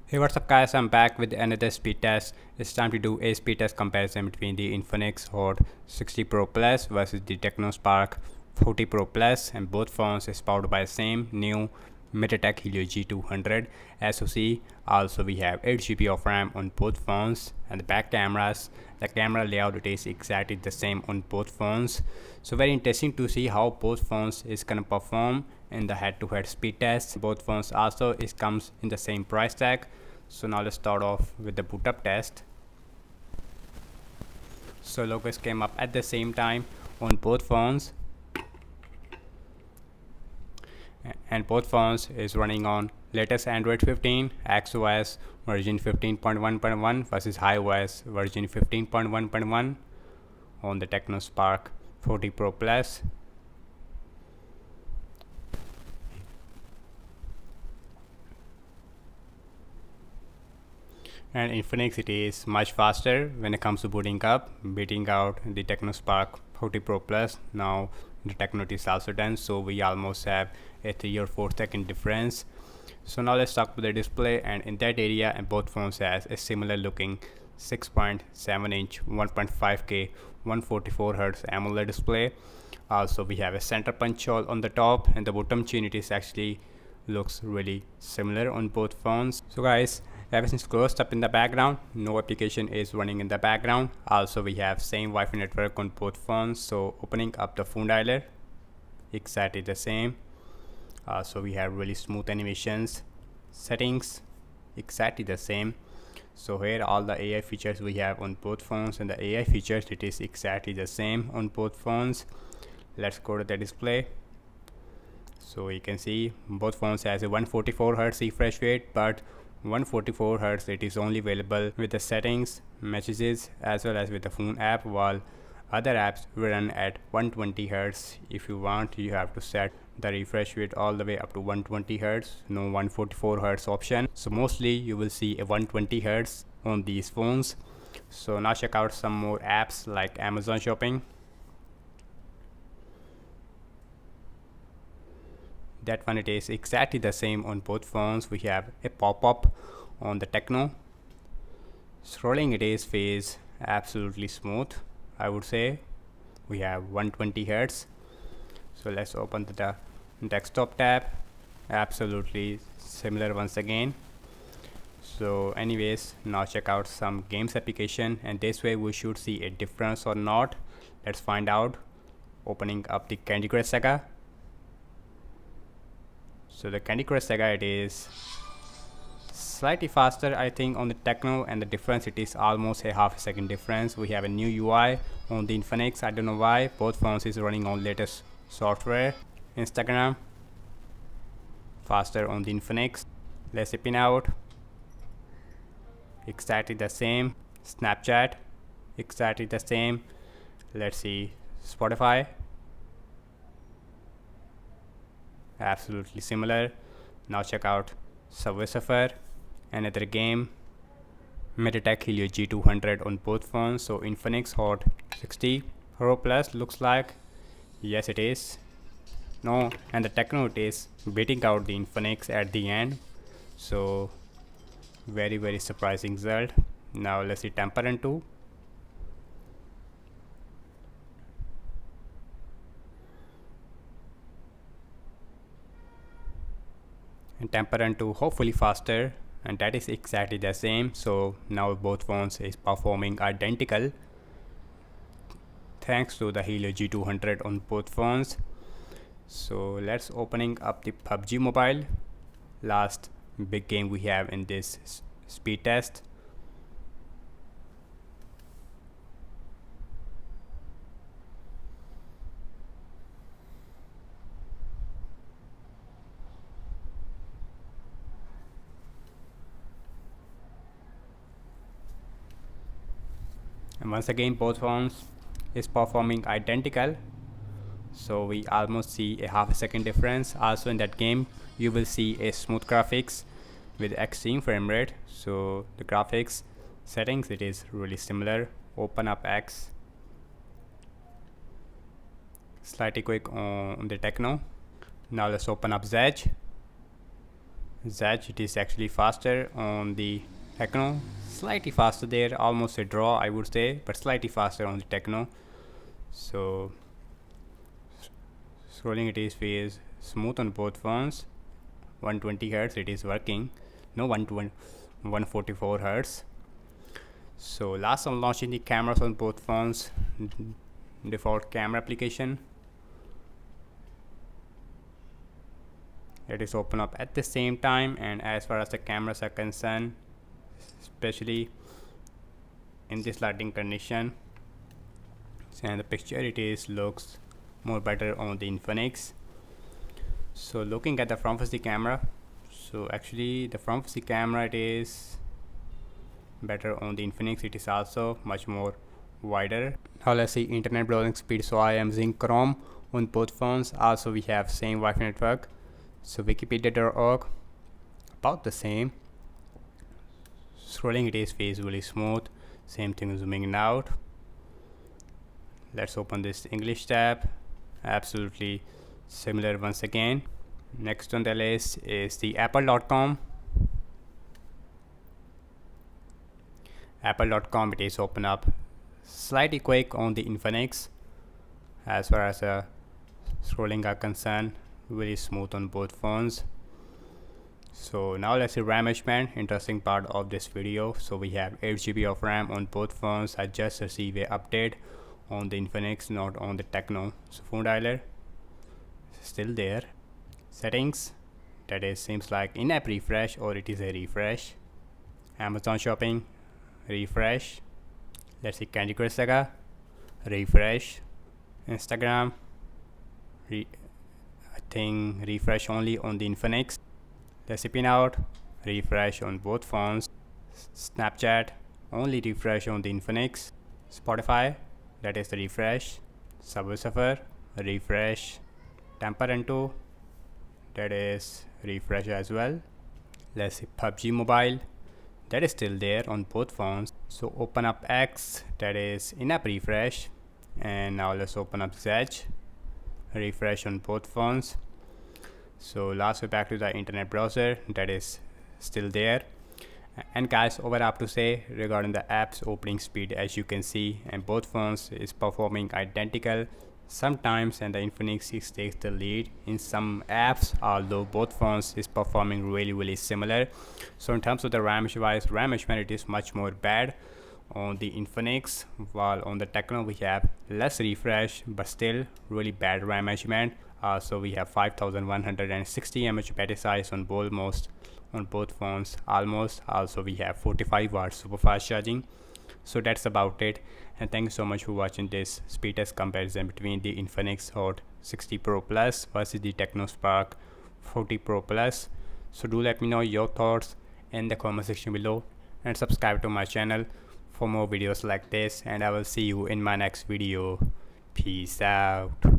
Hey, what's up guys, I'm back with another speed test. It's time to do a speed test comparison between the Infinix Hot 60 Pro Plus versus the Tecno Spark 40 Pro Plus, and both phones is powered by the same new MediaTek Helio G200 SoC. Also we have 8 GB of RAM on both phones, and the back cameras, the camera layout, it is exactly the same on both phones. So very interesting to see how both phones is gonna perform in the head-to-head speed test. Both phones also comes in the same price tag. So now let's start off with the boot up test. So logos came up at the same time on both phones, and both phones is running on latest Android 15 XOS version 15.1.1 versus iOS version 15.1.1 on the Tecno Spark 40 Pro Plus. And Infinix, it is much faster when it comes to booting up, beating out the Tecno Spark 40 Pro Plus. Now the Tecno is also done, so we almost have a 3 or 4 second difference. So now let's talk about the display, and in that area, and both phones has a similar looking 6.7 inch 1.5K 144Hz AMOLED display. Also we have a center punch hole on the top, and the bottom chin, it is actually looks really similar on both phones. So guys, everything's closed up in the background, no application is running in the background. Also we have same Wi-Fi network on both phones. So opening up the phone dialer, exactly the same. So we have really smooth animations. Settings, exactly the same. So here all the AI features we have on both phones, and the AI features, it is exactly the same on both phones. Let's go to the display. So you can see both phones has a 144Hz refresh rate, but 144Hz, it is only available with the settings, messages, as well as with the phone app, while other apps will run at 120Hz. If you want, you have to set the refresh rate all the way up to 120Hz, no 144Hz option. So mostly you will see a 120Hz on these phones. So now check out some more apps like Amazon Shopping. That one, it is exactly the same on both phones. We have a pop-up on the Tecno. Scrolling, it is phase absolutely smooth, I would say. We have 120Hz. So let's open the desktop tab. Absolutely similar once again. So anyways, now check out some games application, and this way we should see a difference or not. Let's find out. Opening up the Candy Crush Saga. So the Candy Crush Saga, it is slightly faster, I think, on the Tecno, and the difference, it is almost a half a second difference. We have a new UI on the Infinix. I don't know why. Both phones is running on latest software. Instagram, faster on the Infinix. Let's spin out. Exactly the same. Snapchat, exactly the same. Let's see Spotify. Absolutely similar. Now check out Subway Surfer, another game. MediaTek Helio G200 on both phones. So Infinix Hot 60 Pro Plus looks like, yes it is. No, and the Tecno, it is beating out the Infinix at the end. So very surprising result. Now let's see Temperan 2. And Temperan 2 hopefully faster, and that is exactly the same. So now both phones is performing identical thanks to the Helio G200 on both phones. So let's opening up the PUBG Mobile, last big game we have in this speed test. And once again both phones is performing identical. So we almost see a half a second difference. Also in that game you will see a smooth graphics with extreme frame rate. So the graphics settings, it is really similar. Open up X, slightly quick on the Tecno. Now let's open up Zedge. Zedge, it is actually faster on the Tecno, slightly faster there, almost a draw I would say, but slightly faster on the Tecno. So scrolling it is phase smooth on both phones. 120 Hz it is working, no 144 Hz. So last I'm launching the cameras on both phones. Default camera application, it is open up at the same time, and as far as the cameras are concerned, especially in this lighting condition, and the picture it is looks more better on the Infinix. So looking at the front facing camera, so actually the front facing camera it is better on the Infinix, it is also much more wider. Now let's see internet browsing speed. So I am using Chrome on both phones, also we have same Wi-Fi network, so wikipedia.org about the same. Scrolling it is visually smooth, same thing zooming in out. Let's open this English tab, absolutely similar once again. Next on the list is the apple.com. Apple.com, it is open up slightly quick on the Infinix. As far as scrolling are concerned, very smooth on both phones. So now let's see RAM management, interesting part of this video. So we have 8 GB of RAM on both phones. I just received an update on the Infinix, not on the Tecno. So phone dialer still there. Settings, that is seems like in-app refresh or it is a refresh. Amazon shopping, refresh. Let's see Candy Crush Saga, refresh. Instagram, I think refresh only on the Infinix. Let's see Pinout, refresh on both phones. Snapchat, only refresh on the Infinix. Spotify, that is the refresh. Subway Surfer, refresh. Temperanto, that is refresh as well. Let's see PUBG Mobile, that is still there on both phones. So open up X, that is in-app refresh. And now let's open up Zedge, refresh on both phones. So last we're back to the internet browser, that is still there. And guys, over I have to say regarding the apps opening speed, as you can see, and both phones is performing identical sometimes, and the Infinix takes the lead in some apps, although both phones is performing really similar. So in terms of the RAM device, RAM management it is much more bad on the Infinix, while on the Tecno we have less refresh but still really bad RAM management. So we have 5160 mAh battery size on both phones almost. Also we have 45 watts super fast charging. So that's about it, and thank you so much for watching this speed test comparison between the Infinix Hot 60 Pro Plus versus the Tecno Spark 40 Pro Plus. So do let me know your thoughts in the comment section below, and subscribe to my channel for more videos like this, and I will see you in my next video. Peace out.